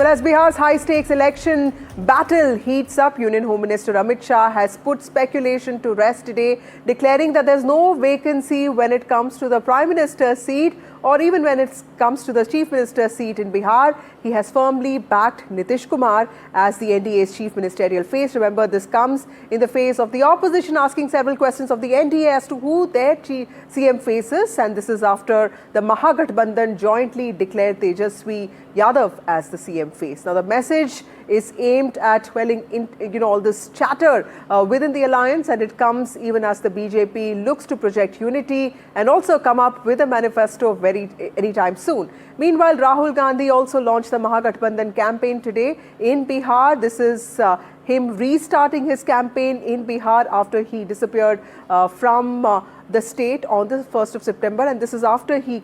Well, as Bihar's high-stakes election battle heats up, Union Home Minister Amit Shah has put speculation to rest today, declaring that there's no vacancy when it comes to the Prime Minister's seat or even when it comes to the Chief Minister's seat in Bihar. He has firmly backed Nitish Kumar as the NDA's chief ministerial face. Remember, this comes in the face of the opposition asking several questions of the NDA as to who their CM faces, and this is after the Mahagathbandhan jointly declared Tejaswi Yadav as the CM face. Now, the message is aimed at quelling all this chatter within the alliance, and it comes even as the BJP looks to project unity and also come up with a manifesto anytime soon. Meanwhile, Rahul Gandhi also launched the Mahagathbandhan campaign today in Bihar. This is him restarting his campaign in Bihar after he disappeared from the state on the 1st of September, and this is after he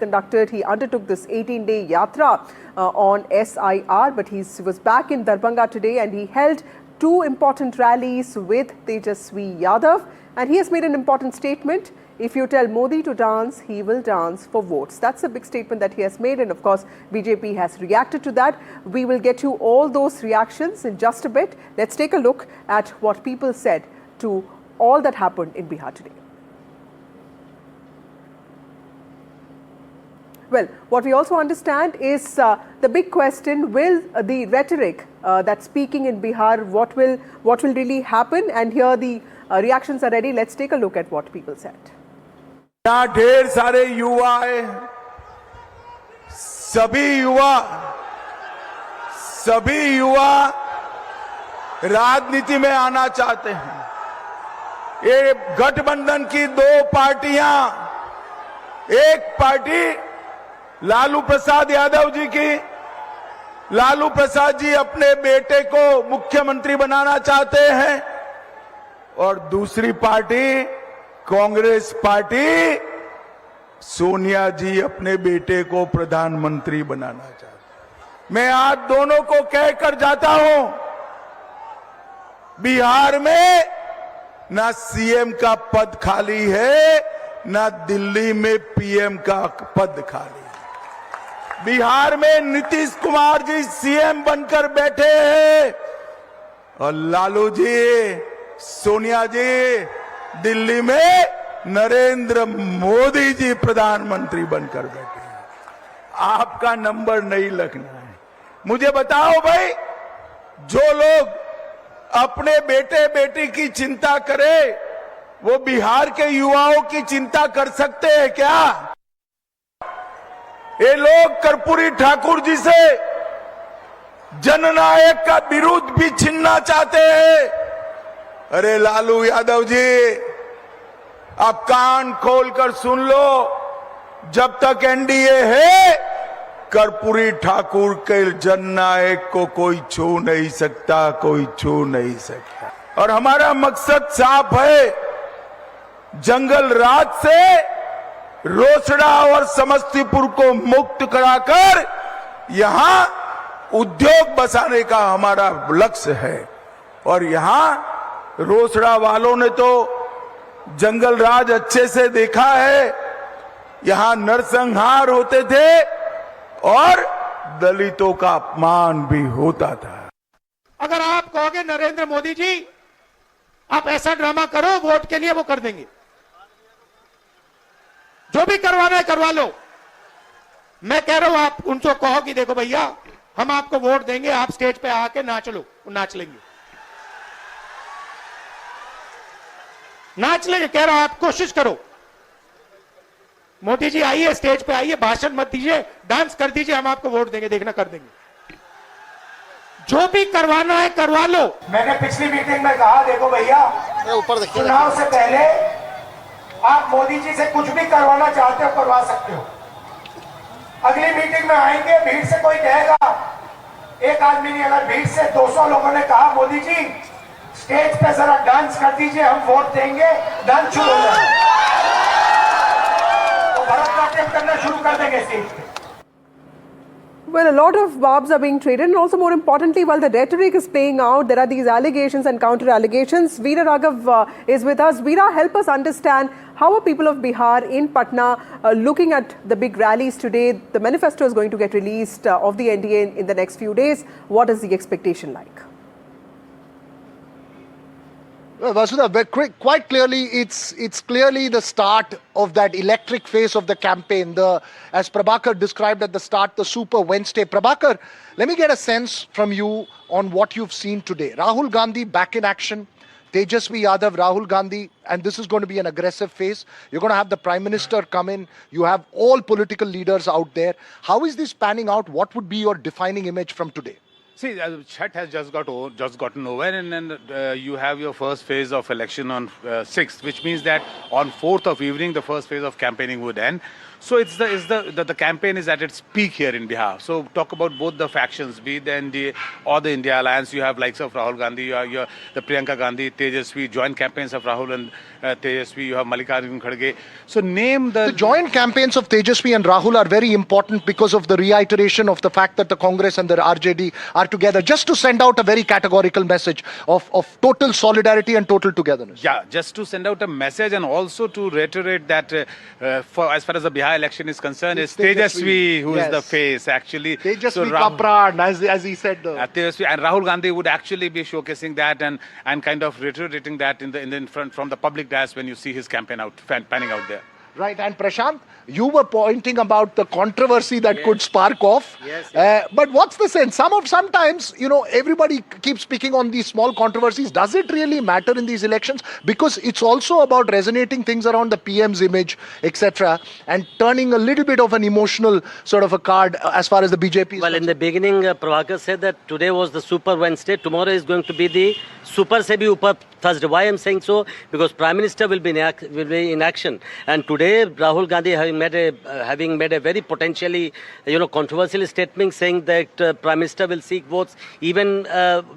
undertook this 18-day yatra on SIR, but he was back in Darbhanga today and he held two important rallies with Tejaswi Yadav, and he has made an important statement. If you tell Modi to dance, he will dance for votes. That's a big statement that he has made, and of course, BJP has reacted to that. We will get you all those reactions in just a bit. Let's take a look at what people said to all that happened in Bihar today. Well, what we also understand is the big question: will the rhetoric that's speaking in Bihar, what will really happen? And here the reactions are ready. Let's take a look at what people said. यहाँ ढेर सारे युवा है, सभी युवा राजनीति में आना चाहते हैं। ये गठबंधन की दो पार्टियां, एक पार्टी लालू प्रसाद यादव जी की, लालू प्रसाद जी अपने बेटे को मुख्यमंत्री बनाना चाहते हैं, और दूसरी पार्टी कांग्रेस पार्टी सोनिया जी अपने बेटे को प्रधानमंत्री बनाना चाहती। मैं आज दोनों को कहकर जाता हूं, बिहार में ना सीएम का पद खाली है, ना दिल्ली में पीएम का पद खाली है। बिहार में नीतीश कुमार जी सीएम बनकर बैठे हैं और लालू जी, सोनिया जी दिल्ली में नरेंद्र मोदी जी प्रधानमंत्री बनकर बैठे हैं। आपका नंबर नहीं लगना है। मुझे बताओ भाई, जो लोग अपने बेटे बेटी की चिंता करे, वो बिहार के युवाओं की चिंता कर सकते हैं क्या? ये लोग कर्पूरी ठाकुर जी से जननायक का विरुद्ध भी छीनना चाहते हैं। अरे लालू यादव जी, आप कान खोलकर सुन लो, जब तक एनडीए है, कर्पूरी ठाकुर के जननायक को कोई छू नहीं सकता, कोई छू नहीं सकता। और हमारा मकसद साफ है, जंगल राज से रोसड़ा और समस्तीपुर को मुक्त कराकर यहां उद्योग बसाने का हमारा लक्ष्य है। और यहां रोसड़ा वालों ने तो जंगल राज अच्छे से देखा है, यहां नरसंहार होते थे और दलितों का अपमान भी होता था। अगर आप कहोगे नरेंद्र मोदी जी आप ऐसा ड्रामा करो वोट के लिए, वो कर देंगे। जो भी करवाना है करवा लो। मैं कह रहा हूं आप उनको कहो कि देखो भैया, हम आपको वोट देंगे, आप स्टेज पे आके नाच लो, नाच लेंगे, नाच लेंगे। कह रहा हूं आप कोशिश करो। मोदी जी आइए, स्टेज पे आइए, भाषण मत दीजिए, डांस कर दीजिए, हम आपको वोट देंगे, देखना कर देंगे। जो भी करवाना है करवा लो। मैंने पिछली मीटिंग में कहा, देखो भैया, चुनाव से पहले आप मोदी जी से कुछ भी करवाना चाहते हो करवा सकते हो। अगली मीटिंग में आएंगे, भीड़ से कोई कहेगा, एक आदमी नहीं, अगर भीड़ से 200 लोगों ने कहा मोदी जी स्टेज पे जरा डांस कर दीजिए, हम वोट देंगे, डांस शुरू हो जाएगा, तो भरतनाट्यम करना शुरू कर देंगे स्टेज पे। Well, a lot of barbs are being traded, and also more importantly, while the rhetoric is playing out, there are these allegations and counter-allegations. Veera Raghav is with us. Veera, help us understand, how are people of Bihar in Patna looking at the big rallies today? The manifesto is going to get released of the NDA in the next few days. What is the expectation like? Well, Vasudha, quite clearly, it's clearly the start of that electric phase of the campaign. As Prabhakar described at the start, the Super Wednesday. Prabhakar, let me get a sense from you on what you've seen today. Rahul Gandhi back in action. Tejasvi Yadav, Rahul Gandhi, and this is going to be an aggressive phase. You're going to have the Prime Minister come in. You have all political leaders out there. How is this panning out? What would be your defining image from today? See, Chhath has just gotten over, and then you have your first phase of election on 6th, which means that on 4th of evening, the first phase of campaigning would end. So the campaign is at its peak here in Bihar. So talk about both the factions, be it the NDA or the India Alliance. You have likes of Rahul Gandhi, you have the Priyanka Gandhi, Tejasvi, joint campaigns of Rahul and Tejasvi, you have Mallikarjun Kharge. So name the joint campaigns of Tejasvi and Rahul are very important because of the reiteration of the fact that the Congress and the RJD are together, just to send out a very categorical message of total solidarity and total togetherness. Yeah, just to send out a message and also to reiterate that as far as the Bihar election is concerned, it's Tejasvi who is the face actually. Tejasvi Kapran, as he said. Tejasvi and Rahul Gandhi would actually be showcasing that and kind of reiterating that in front from the public dais when you see his campaign panning out there. Right, and Prashant, you were pointing about the controversy that could spark off. Yes. But what's the sense? Sometimes, everybody keeps speaking on these small controversies. Does it really matter in these elections? Because it's also about resonating things around the PM's image, etc., and turning a little bit of an emotional sort of a card as far as the BJP is Well, in the beginning, Prabhakar said that today was the Super Wednesday. Tomorrow is going to be the Super Se Bhi Upar Thursday. Why I'm saying so? Because Prime Minister will be in action. And today, Rahul Gandhi having made a very potentially, controversial statement saying that Prime Minister will seek votes even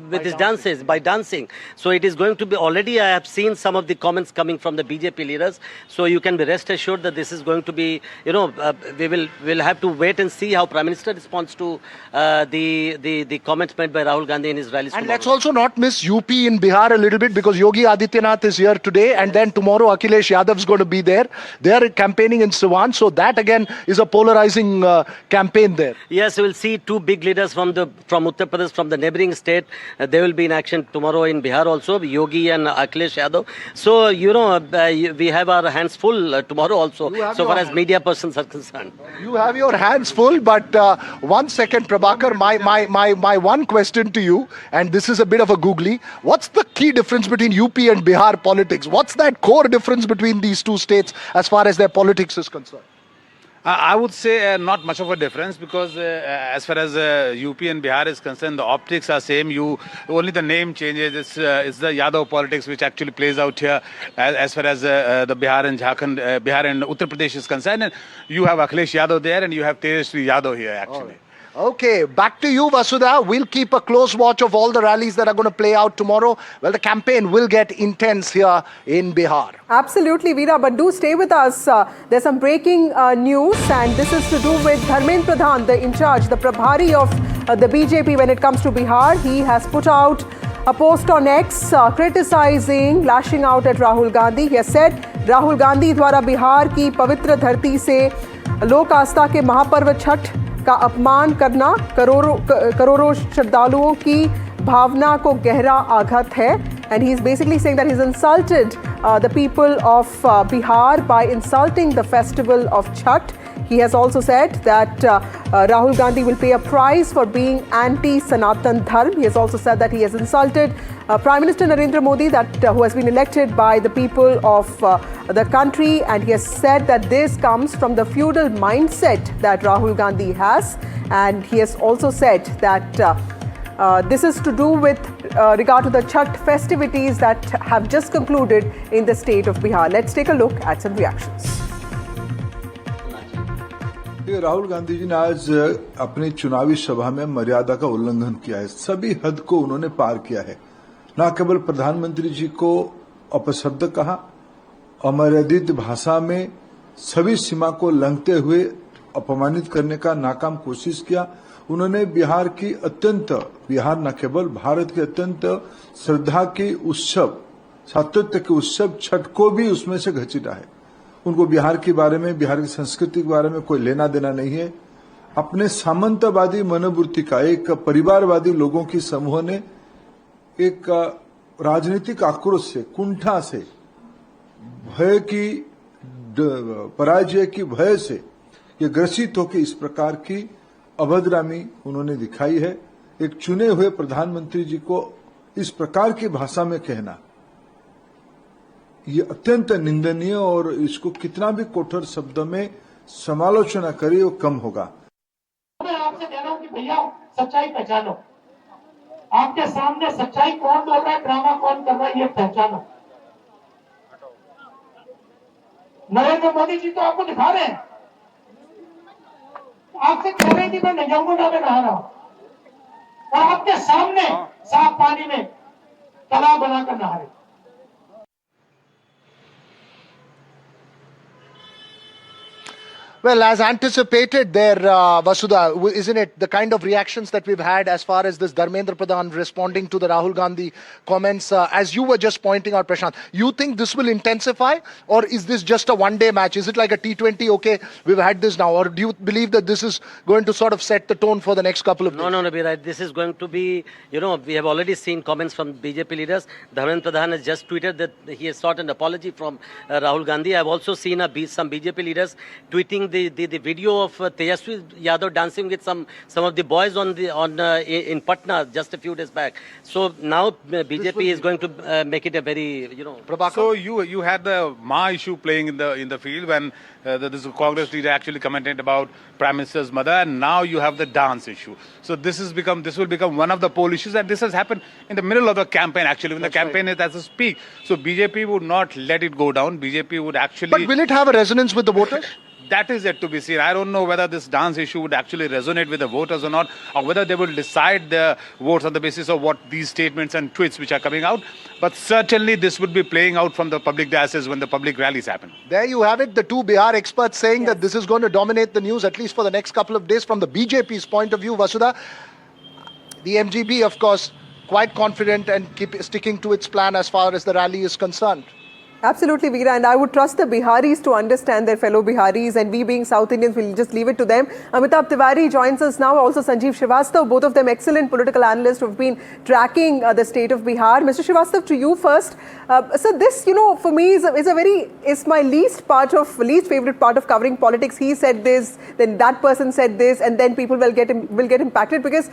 with his dances, by dancing. So it is going to be, already I have seen some of the comments coming from the BJP leaders. So you can be rest assured that this is going to be, we'll have to wait and see how Prime Minister responds to the comments made by Rahul Gandhi in his rallies And tomorrow. let's also not miss UP in Bihar a little bit, because Yogi Adityanath is here today, and then tomorrow Akhilesh Yadav is going to be there. They are campaigning in Siwan, so that again is a polarizing campaign there. Yes, we'll see two big leaders from Uttar Pradesh, from the neighboring state. They will be in action tomorrow in Bihar also, Yogi and Akhilesh Yadav. So, we have our hands full tomorrow also, so far as media persons are concerned. You have your hands full, but 1 second, Prabhakar, my one question to you, and this is a bit of a googly. What's the key difference between UP and Bihar politics? What's that core difference between these two states as far as their politics is concerned? I would say not much of a difference, because as far as UP and Bihar is concerned, the optics are same. Only the name changes. It's the Yadav politics which actually plays out here as far as the Bihar and Jharkhand, Bihar and Uttar Pradesh is concerned. And you have Akhilesh Yadav there, and you have Tejasvi Yadav here actually. Okay, back to you, Vasudha. We'll keep a close watch of all the rallies that are going to play out tomorrow. Well, the campaign will get intense here in Bihar. Absolutely, Veera, but do stay with us. There's some breaking news, and this is to do with Dharmendra Pradhan, the in charge, the Prabhari of the BJP when it comes to Bihar. He has put out a post on X criticizing, lashing out at Rahul Gandhi. He has said, Rahul Gandhi द्वारा बिहार की पवित्र धरती से लोक आस्था के महापर्व छठ का अपमान करना करोड़ों श्रद्धालुओं की भावना को गहरा आघात है. And he's basically saying that he's insulted the people of Bihar by insulting the festival of Chhath. He has also said that Rahul Gandhi will pay a price for being anti-Sanatan Dharm. He has also said that he has insulted Prime Minister Narendra Modi, who has been elected by the people of the country. And he has said that this comes from the feudal mindset that Rahul Gandhi has. And he has also said that this is to do with regard to the Chhath festivities that have just concluded in the state of Bihar. Let's take a look at some reactions. Rahul Gandhi ji ने आज अपनी चुनावी सभा में मर्यादा का उल्लंघन किया है. सभी हद को उन्होंने पार किया है. न केवल प्रधानमंत्री जी को अपशब्द कहा, अमर्यादित भाषा में सभी सीमा को लंघते हुए अपमानित करने का नाकाम कोशिश किया. उन्होंने बिहार की अत्यंत, बिहार न केवल भारत के अत्यंत श्रद्धा के उत्सव, सातत्य के उत्सव छठ को भी उसमें से घसीटा है। उनको बिहार के बारे में, बिहार की संस्कृति के बारे में कोई लेना देना नहीं है। अपने सामंतवादी मनोवृत्ति का, एक परिवारवादी लोगों की समूह ने एक राजनीतिक आक्रोश से, कुंठा से, भय की, पराजय की भय से ये ग्रसित होकर इस प्रकार की अभद्रामी उन्होंने दिखाई है। एक चुने हुए प्रधानमंत्री जी को इस प्रकार की भाषा में कहना ये अत्यंत निंदनीय, और इसको कितना भी कठोर शब्दों में समालोचना करे वो कम होगा। मैं आपसे कह रहा हूं कि भैया सच्चाई पहचानो। आपके सामने सच्चाई कौन बोल रहा है, ड्रामा कौन कर रहा है, ये पहचानो। नरेंद्र मोदी जी तो आपको दिखा रहे हैं, आपसे कह रहे हैं कि मैं यमुना में नहा रहा हूं, और आपके सामने साफ पानी में तालाब बनाकर नहा रहे। Well, as anticipated there, Vasudha, isn't it the kind of reactions that we've had as far as this Dharmendra Pradhan responding to the Rahul Gandhi comments, as you were just pointing out, Prashant, you think this will intensify, or is this just a one-day match? Is it like a T20, okay, we've had this now, or do you believe that this is going to sort of set the tone for the next couple of days? No, Nabira, this is going to be, we have already seen comments from BJP leaders. Dharmendra Pradhan has just tweeted that he has sought an apology from Rahul Gandhi. I've also seen some BJP leaders tweeting the video of Tejaswi Yadav dancing with some of the boys in Patna just a few days back. So now BJP is going to make it a very Prabhakar? So you had the Ma issue playing in the field when this Congress leader actually commented about Prime Minister's mother, and now you have the dance issue. So this will become one of the poll issues, and this has happened in the middle of the campaign actually, when the campaign is at its peak. So BJP would not let it go down. BJP would actually. But will it have a resonance with the voters? That is yet to be seen. I don't know whether this dance issue would actually resonate with the voters or not, or whether they will decide their votes on the basis of what these statements and tweets which are coming out. But certainly this would be playing out from the public diocese when the public rallies happen. There you have it, the two Bihar experts saying that this is going to dominate the news, at least for the next couple of days, from the BJP's point of view. Vasudha, the MGB, of course, quite confident and sticking to its plan as far as the rally is concerned. Absolutely, Veera, and I would trust the Biharis to understand their fellow Biharis, and we being South Indians will just leave it to them. Amitabh Tiwari joins us now, also Sanjeev Srivastava, both of them excellent political analysts who have been tracking the state of Bihar. Mr. Srivastava, to you first. So this, for me is my least favorite part of covering politics. He said this, then that person said this, and then people will get impacted because,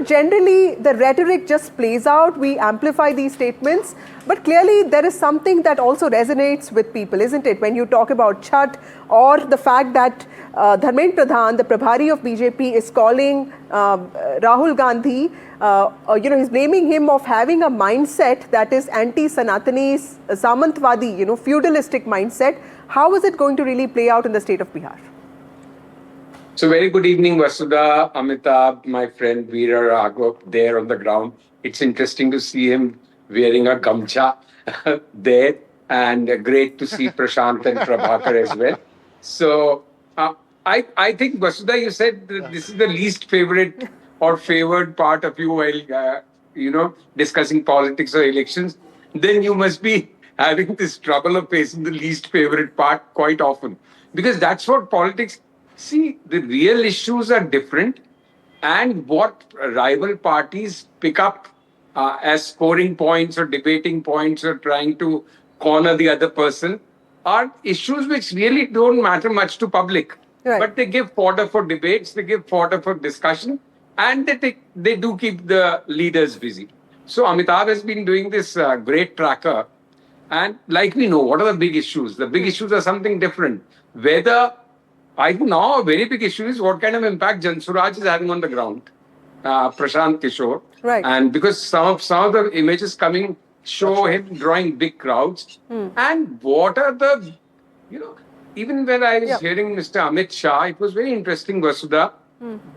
generally the rhetoric just plays out. We amplify these statements, but clearly there is something that also resonates with people, isn't it? When you talk about Chhath, or the fact that Dharmendra Pradhan, the Prabhari of BJP, is calling Rahul Gandhi, he's blaming him of having a mindset that is anti-Sanatani, Samantwadi, feudalistic mindset. How is it going to really play out in the state of Bihar? So very good evening, Vasudha, Amitabh, my friend Veera Raghav there on the ground. It's interesting to see him wearing a gamcha there, and great to see Prashant and Prabhakar as well. So I think, Vasudha, you said that this is the least favorite or favored part of you while, discussing politics or elections. Then you must be having this trouble of facing the least favorite part quite often. Because that's what politics, see, the real issues are different, and what rival parties pick up as scoring points or debating points or trying to corner the other person are issues which really don't matter much to public. Right. But they give fodder for debates, they give fodder for discussion, and they do keep the leaders busy. So Amitabh has been doing this great tracker, and like we know, what are the big issues? The big issues are something different. Whether, I think now a very big issue is what kind of impact Jan Suraj is having on the ground. Prashant Kishore. Right. And because some of the images coming show him drawing big crowds. And what are the, even when I was hearing Mr. Amit Shah, it was very interesting, Vasudha,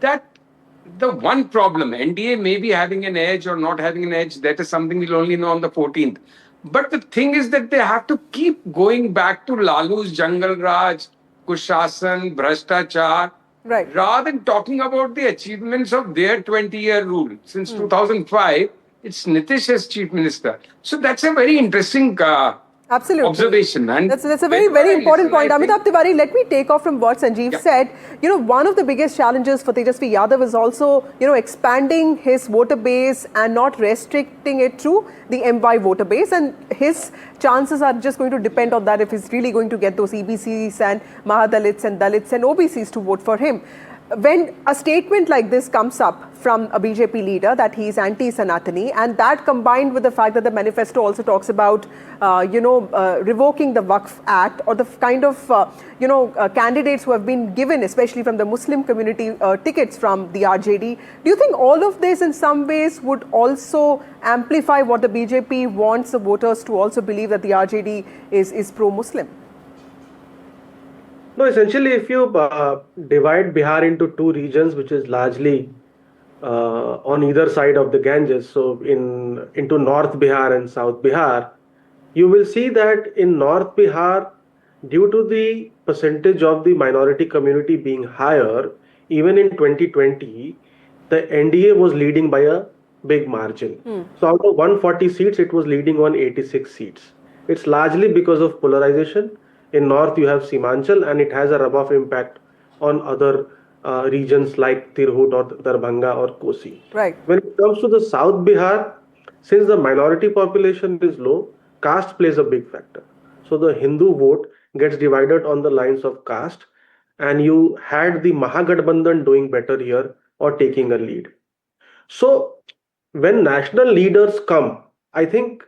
that the one problem, NDA may be having an edge or not having an edge, that is something we'll only know on the 14th. But the thing is that they have to keep going back to Lalu's Jungle Raj, Kushasan, Bhrashtachar, Right. Rather than talking about the achievements of their 20-year rule since 2005, it's Nitish as chief minister. So that's a very interesting Absolutely. observation. And That's a very important point. Amitabh Tiwari, let me take off from what Sanjeev said. You know, one of the biggest challenges for Tejasvi Yadav is also, you know, expanding his voter base and not restricting it to the MY voter base. And his chances are just going to depend on that if he's really going to get those EBCs and Mahadalits and Dalits and OBCs to vote for him. When a statement like this comes up from a BJP leader that he is anti-Sanatani, and that combined with the fact that the manifesto also talks about, revoking the Waqf Act or the kind of, candidates who have been given, especially from the Muslim community, tickets from the RJD, do you think all of this in some ways would also amplify what the BJP wants the voters to also believe that the RJD is pro-Muslim? No, essentially, if you divide Bihar into two regions, which is largely on either side of the Ganges, so into North Bihar and South Bihar, you will see that in North Bihar, due to the percentage of the minority community being higher, even in 2020, the NDA was leading by a big margin. So out of 140 seats, it was leading on 86 seats. It's largely because of polarization. In North, you have Simanchal, and it has a rub-off impact on other regions like Tirhut or Darbhanga or Kosi. Right. When it comes to the South Bihar, since the minority population is low, caste plays a big factor. So the Hindu vote gets divided on the lines of caste, and you had the Mahagathbandhan doing better here or taking a lead. So when national leaders come, I think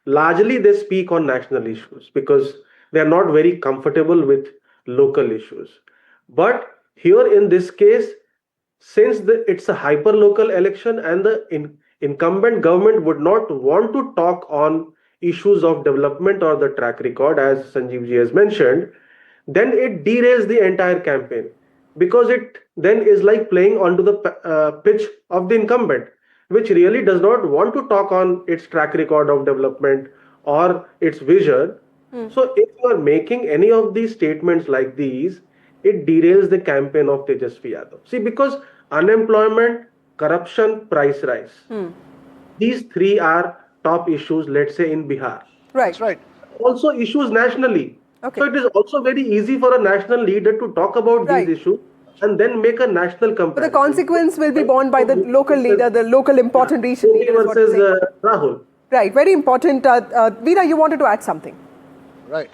largely they speak on national issues because they are not very comfortable with local issues. But here in this case, since it's a hyper-local election and the incumbent government would not want to talk on issues of development or the track record, as Sanjeev ji has mentioned, then it derails the entire campaign because it then is like playing onto the pitch of the incumbent, which really does not want to talk on its track record of development or its vision. So if you are making any of these statements like these, it derails the campaign of Tejasvi Yadav. See, because unemployment, corruption, price rise, these three are top issues, let's say, in Bihar. Right. Right. Also issues nationally. Okay. So it is also very easy for a national leader to talk about Right. these issues and then make a national But comparison. the consequence will be borne by the local leader, the local important region Modi leader. is what you're versus saying. Rahul. Right, very important. Veera, you wanted to add something. Right.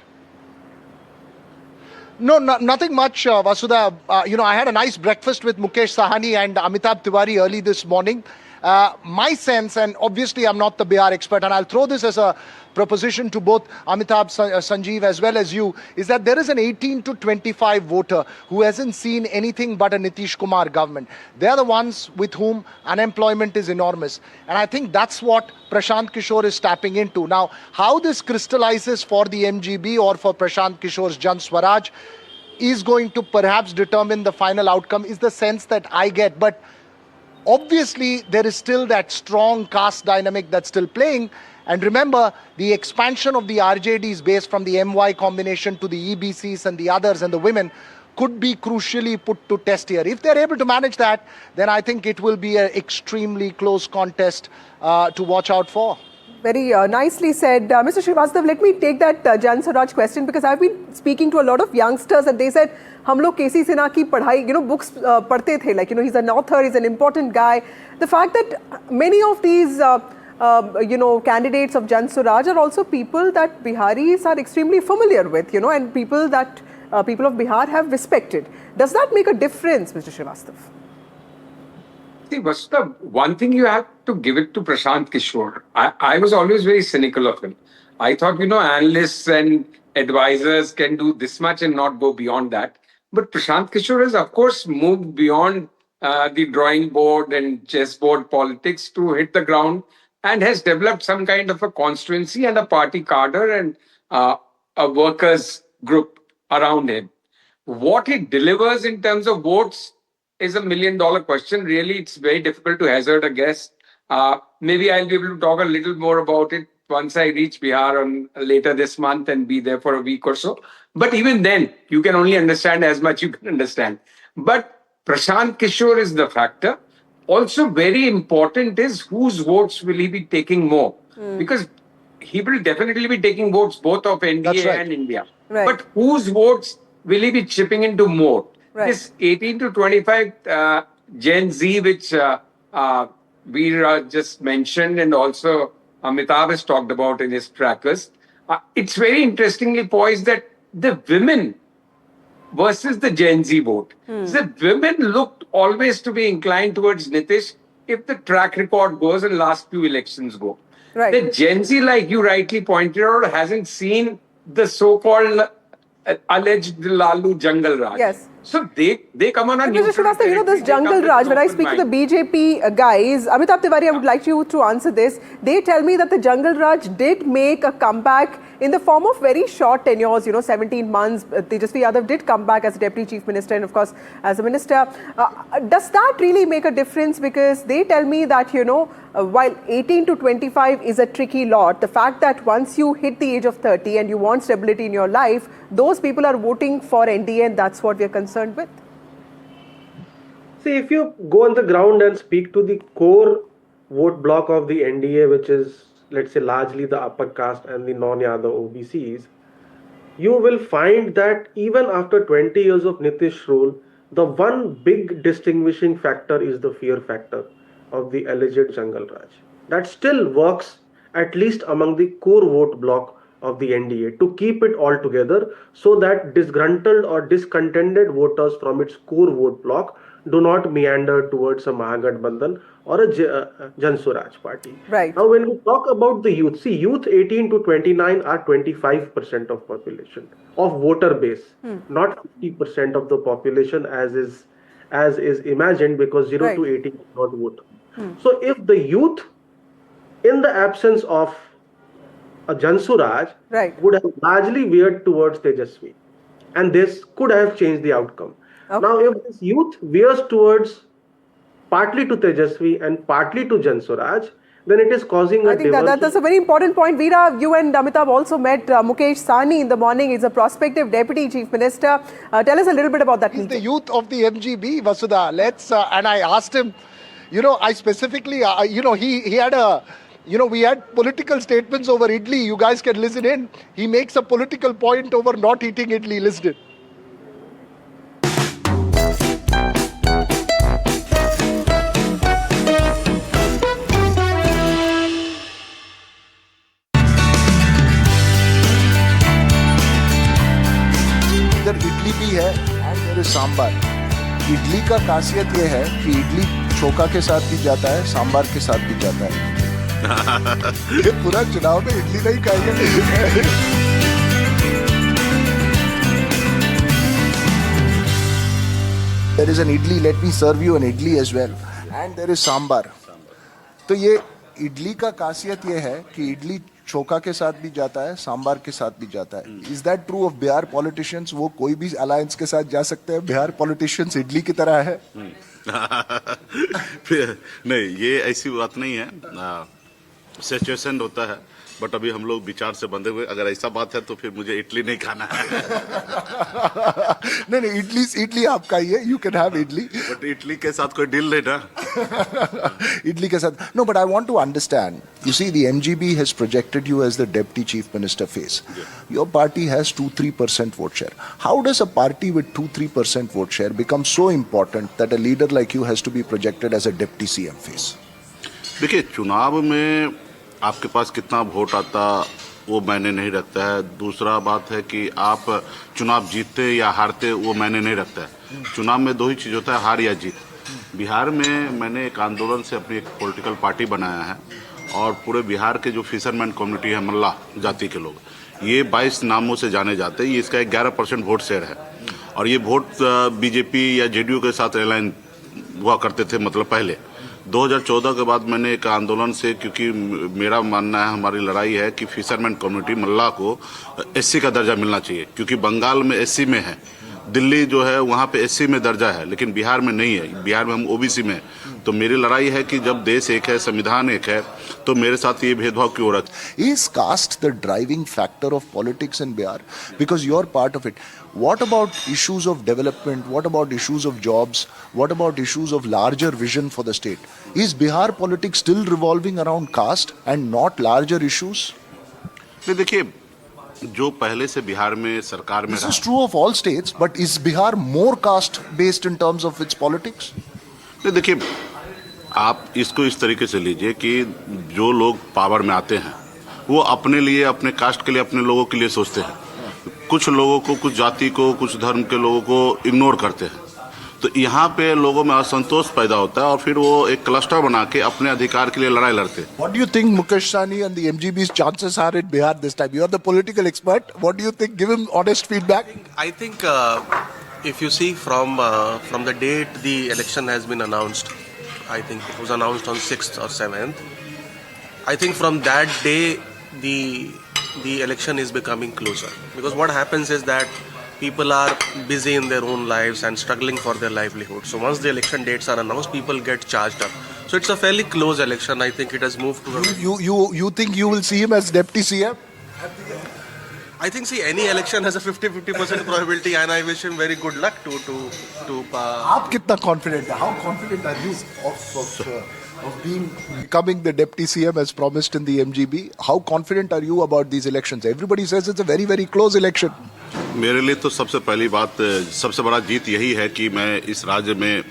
No, nothing much, Vasudha. I had a nice breakfast with Mukesh Sahani and Amitabh Tiwari early this morning. My sense, and obviously I'm not the Bihar expert, and I'll throw this as a proposition to both Amitabh, Sanjeev, as well as you, is that there is an 18 to 25 voter who hasn't seen anything but a Nitish Kumar government. They're the ones with whom unemployment is enormous. And I think that's what Prashant Kishore is tapping into. Now, how this crystallizes for the MGB or for Prashant Kishore's Jan Swaraj is going to perhaps determine the final outcome, is the sense that I get. But obviously, there is still that strong caste dynamic that's still playing. And remember, the expansion of the RJD's base from the MY combination to the EBCs and the others and the women could be crucially put to test here. If they're able to manage that, then I think it will be an extremely close contest to watch out for. Very nicely said. Mr. Srivastava, let me take that Jan Swaraj question because I've been speaking to a lot of youngsters and they said, हम लोग KC Sinha की पढ़ाई, books पढ़ते थे, like, he's an author, he's an important guy. The fact that many of these, candidates of Jan Swaraj are also people that Biharis are extremely familiar with, and people that people of Bihar have respected. Does that make a difference, Mr. Srivastava? See, Vasudha, one thing you have to give it to Prashant Kishore. I was always very cynical of him. I thought, analysts and advisors can do this much and not go beyond that. But Prashant Kishore has, of course, moved beyond the drawing board and chessboard politics to hit the ground and has developed some kind of a constituency and a party cadre and a workers group around him. What he delivers in terms of votes is $1 million question. Really, it's very difficult to hazard a guess. Maybe I'll be able to talk a little more about it once I reach Bihar later this month and be there for a week or so. But even then, you can only understand as much you can understand. But Prashant Kishore is the factor. Also, very important is whose votes will he be taking more? Because he will definitely be taking votes both of NDA That's right. and India. Right. But whose votes will he be chipping into more? Right. This 18 to 25 Gen Z, which Veer just mentioned, and also Amitabh has talked about in his trackers, it's very interestingly poised that the women versus the Gen Z vote. The women looked always to be inclined towards Nitish if the track record goes and last few elections go. Right. The Gen Z, like you rightly pointed out, hasn't seen the so-called alleged Lalu Jungle Raj. Yes. So they come on a Mr. neutral Srivastava, you know, this territory. They come Jungle with Raj, an when I open speak to the mind. BJP guys, Amitabh Tiwari, I would like you to answer this. They tell me that the Jungle Raj did make a comeback in the form of very short tenures, you know, 17 months. Tejasvi Yadav did come back as a Deputy Chief Minister and, of course, as a Minister. Does that really make a difference? Because they tell me that, you know, while 18 to 25 is a tricky lot, the fact that once you hit the age of 30 and you want stability in your life, those people are voting for NDA, and that's what we are concerned with. See, if you go on the ground and speak to the core vote block of the NDA, which is, let's say, largely the upper caste and the non-Yadav OBCs, you will find that even after 20 years of Nitish rule, the one big distinguishing factor is the fear factor of the alleged Jungle Raj. That still works, at least among the core vote block of the NDA, to keep it all together so that disgruntled or discontented voters from its core vote block do not meander towards a Mahagathbandhan or a Jan Swaraj party. Right. Now, when we talk about the youth, see, youth 18 to 29 are 25% of population, of voter base, not 50% of the population as is imagined, because 0 Right. to 18 cannot vote. So if the youth, in the absence of a Jan Swaraj, Right. would have largely veered towards Tejasvi, and this could have changed the outcome. Okay. Now, if this youth veers towards partly to Tejasvi and partly to Jan Swaraj, then it is causing a I think that's a very important point. Veera, you and Amitabh also met Mukesh Sahni in the morning. He's a prospective Deputy Chief Minister. Tell us a little bit about that He's the meeting. youth of the MGB, Vasudha. And I asked him, you know, I specifically, you know, he had a, you know, we had political statements over idli. You guys can listen in. He makes a political point over not eating idli. Listen in. इधर इडली भी है and there is sambar. Idli का खासियत ये है कि इडली चोखा के साथ भी जाता है, सांबार के साथ भी जाता है. ये पूरा चुनाव में इडली नहीं खाएंगे. There is an idli. Let me serve you an idli as well. And there is sambar. तो ये इडली का खासियत ये है कि इडली चोखा के साथ भी जाता है, सांबार के साथ भी जाता है. Is that true of Bihar politicians? वो कोई भी अलायंस के साथ जा सकते हैं? बिहार पॉलिटिशियंस इडली की तरह है? नहीं, ये ऐसी बात नहीं है. सिचुएशन होता है, बट अभी हम लोग विचार से बंधे हुए. अगर ऐसा बात है तो फिर मुझे इडली नहीं खाना है. नहीं, इडली आपका ही है. You can have idli. But idli के साथ कोई डील नहीं ना. Idli ke sath. No, but I want to understand. You see, the MGB has projected you as the Deputy Chief Minister face. Your party has 2-3% vote share. How does a party with 2-3% vote share become so important that a leader like you has to be projected as a Deputy CM face? देखिए, चुनाव में आपके पास कितना vote आता वो मायने नहीं रखता है. दूसरा बात है कि आप चुनाव जीतते या हारते वो मायने नहीं रखता है. चुनाव में दो ही चीज होता है, हार या जीत. बिहार में मैंने एक आंदोलन से अपनी एक पॉलिटिकल पार्टी बनाया है और पूरे बिहार के जो फिशरमैन कम्युनिटी है, मल्ला जाति के लोग, ये 22 नामों से जाने जाते हैं. ये इसका 11% वोट शेयर है और ये वोट बीजेपी या जेडीयू के साथ अलाइन हुआ करते थे. मतलब पहले 2014 के बाद मैंने एक आंदोलन से, क्योंकि मेरा मानना है, हमारी लड़ाई है कि फिशरमैन कम्युनिटी मल्ला को एससी का दर्जा मिलना चाहिए, क्योंकि बंगाल में एससी में है. दिल्ली जो है वहाँ पे एससी में दर्जा है, लेकिन बिहार में नहीं है। बिहार में हम ओबीसी में हैं। तो मेरी लड़ाई है कि जब देश एक है, संविधान एक है, तो मेरे साथ ये भेदभाव क्यों हो रहा है? Is caste the driving factor of politics in Bihar? Because you're part of it. What about issues of development? What about issues of jobs? What about issues of larger vision for the state? Is Bihar politics still revolving around caste and not larger issues? तो देखिए, जो पहले से बिहार में सरकार में This is true of all states, but is Bihar more caste based in terms of its politics? नहीं, देखिए, आप इसको इस तरीके से लीजिए कि जो लोग पावर में आते हैं वो अपने लिए, अपने कास्ट के लिए, अपने लोगों के लिए सोचते हैं। कुछ लोगों को, कुछ जाति को, कुछ धर्म के लोगों को इग्नोर करते हैं। तो यहाँ पे लोगों में असंतोष पैदा होता है और फिर वो एक क्लस्टर बना के अपने अधिकार के लिए लड़ाई लड़ते हैं। What do you think Mukesh Sahni and the MGB's chances are in Bihar this time? You are the political expert. What do you think? Give him honest feedback. I think if you see from the date the election has been announced, I think it was announced on 6th or 7th. I think from that day the election is becoming closer, because what happens is that people are busy in their own lives and struggling for their livelihood. So once the election dates are announced, people get charged up. So it's a fairly close election. I think it has moved to You think you will see him as deputy CM? I think, see, any election has a 50% probability, and I wish him very good luck to आप कितना confident है? How confident are you of becoming the deputy CM as promised in the MGB? How confident are you about these elections? Everybody says it's a very, very close election. मेरे लिए तो सबसे पहली बात, सबसे बड़ा जीत यही है कि मैं इस राज्य में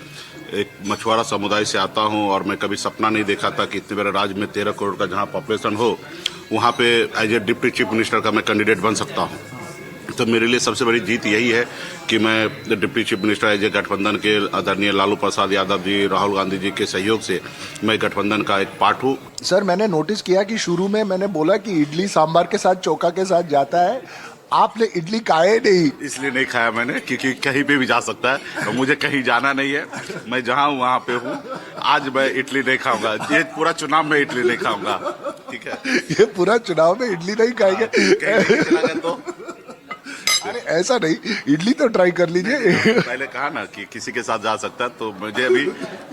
एक मछुआरा समुदाय से आता हूं और मैं कभी सपना नहीं देखा था कि इतने बड़े राज्य में 13 करोड़ का जहां पॉपुलेशन हो, वहां पे as a deputy chief minister का मैं कैंडिडेट बन सकता हूं। तो मेरे लिए सबसे बड़ी जीत यही है कि मैं deputy chief minister as a गठबंधन के आदरणीय लालू प्रसाद यादव जी, राहुल गांधी जी के सहयोग से मैं गठबंधन का एक पार्ट हूँ। सर, मैंने नोटिस किया कि शुरू में मैंने बोला कि इडली सांभर के साथ चोखा के साथ जाता है, आपने इडली खाए नहीं। इसलिए नहीं खाया मैंने क्योंकि कहीं पे भी जा सकता है और मुझे कहीं जाना नहीं है, मैं जहाँ हूँ वहाँ पे हूँ। आज मैं इडली नहीं खाऊंगा, ये पूरा चुनाव में इडली नहीं खाऊंगा, ठीक है? ये पूरा चुनाव में इडली नहीं खाएंगे तो अरे ऐसा नहीं, इडली तो ट्राई कर लीजिए। पहले कहा ना कि किसी के साथ जा सकता है, तो मुझे अभी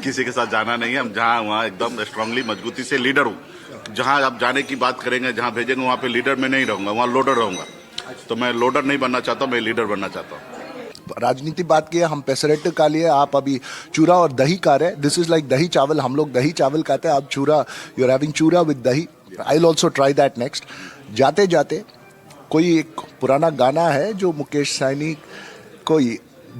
किसी के साथ जाना नहीं है। हम जहाँ वहाँ एकदम स्ट्रांगली मजबूती से लीडर हूँ। जहाँ आप जाने की बात करेंगे, जहाँ भेजेंगे वहाँ पे लीडर में नहीं रहूंगा, वहाँ लोडर रहूंगा। तो मैं लोडर नहीं बनना चाहता, मैं लीडर बनना चाहता हूँ। राजनीति बात की है, हम पेसरेट खा लिए, आप अभी चूरा और दही खा रहे हैं। दिस इज लाइक दही चावल, हम लोग दही चावल खाते हैं, आप चूरा, यू आर हैविंग चूरा विद दही। I will also try that next. जाते जाते कोई एक पुराना गाना है जो मुकेश सैनी को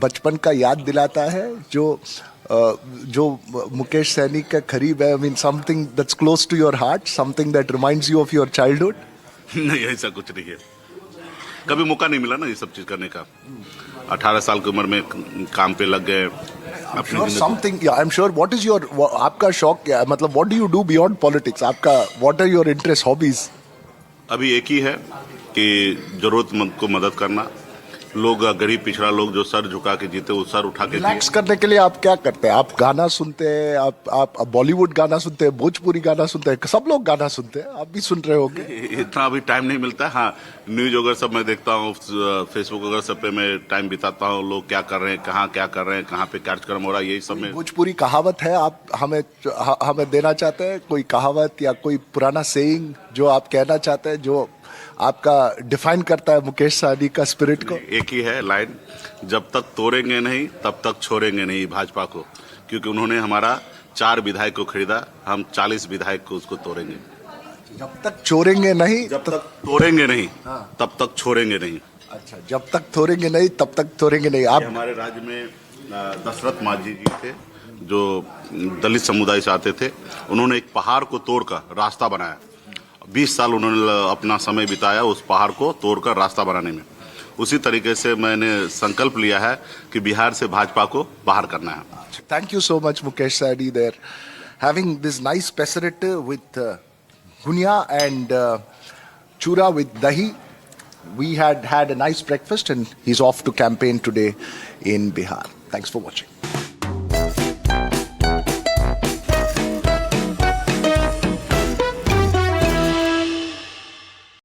बचपन का याद दिलाता है, जो मुकेश सैनी का करीब है? I mean something that's close to your heart, something that reminds you of your childhood? नहीं, ऐसा कुछ नहीं है, कभी मौका नहीं मिला ना ये सब चीज करने का। 18 साल की उम्र में काम पे लग गए। Something I am sure. What is your, आपका शौक क्या है? मतलब what do you do beyond politics? आपका what are your interest, hobbies? अभी एक ही है कि जरूरतमंद को मदद करना। लोग, गरीब पिछड़ा लोग जो सर झुका के जीते, वो सर उठा के रिलैक्स करने के लिए आप क्या करते हैं? आप गाना सुनते हैं, आप बॉलीवुड गाना सुनते हैं, भोजपुरी गाना सुनते हैं, सब लोग गाना सुनते हैं, आप भी सुन रहे होंगे। इतना अभी टाइम नहीं मिलता है। हाँ, न्यूज वगैरह सब मैं देखता हूँ, फेसबुक वगैरह सब पे मैं टाइम बिताता हूँ। लोग क्या कर रहे हैं, कहाँ क्या कर रहे हैं, कहाँ पे कार्यक्रम हो रहा है, यही सब में। भोजपुरी कहावत है, आप हमें देना चाहते हैं कोई कहावत या कोई पुराना सेइंग जो आप कहना चाहते हैं, जो आपका डिफाइन करता है मुकेश सहनी का स्पिरिट को? एक ही है लाइन, जब तक तोड़ेंगे नहीं तब तक छोड़ेंगे नहीं भाजपा को, क्योंकि उन्होंने हमारा 4 विधायक को खरीदा, हम 40 विधायक को उसको तोड़ेंगे। जब तक छोड़ेंगे नहीं, जब तक तोड़ेंगे नहीं, तब तक छोड़ेंगे नहीं। अच्छा, जब तक तोड़ेंगे नहीं तब तक तोड़ेंगे नहीं। आप हमारे राज्य में दशरथ मांझी जी थे जो दलित समुदाय से आते थे, उन्होंने एक पहाड़ को तोड़कर रास्ता बनाया। 20 साल उन्होंने अपना समय बिताया उस पहाड़ को तोड़कर रास्ता बनाने में। उसी तरीके से मैंने संकल्प लिया है कि बिहार से भाजपा को बाहर करना है। Thank you so much Mukesh Sahani there having this nice pesarattu with guniya and chura with dahi. We had a nice breakfast and he's off to campaign today in Bihar. Thanks for watching.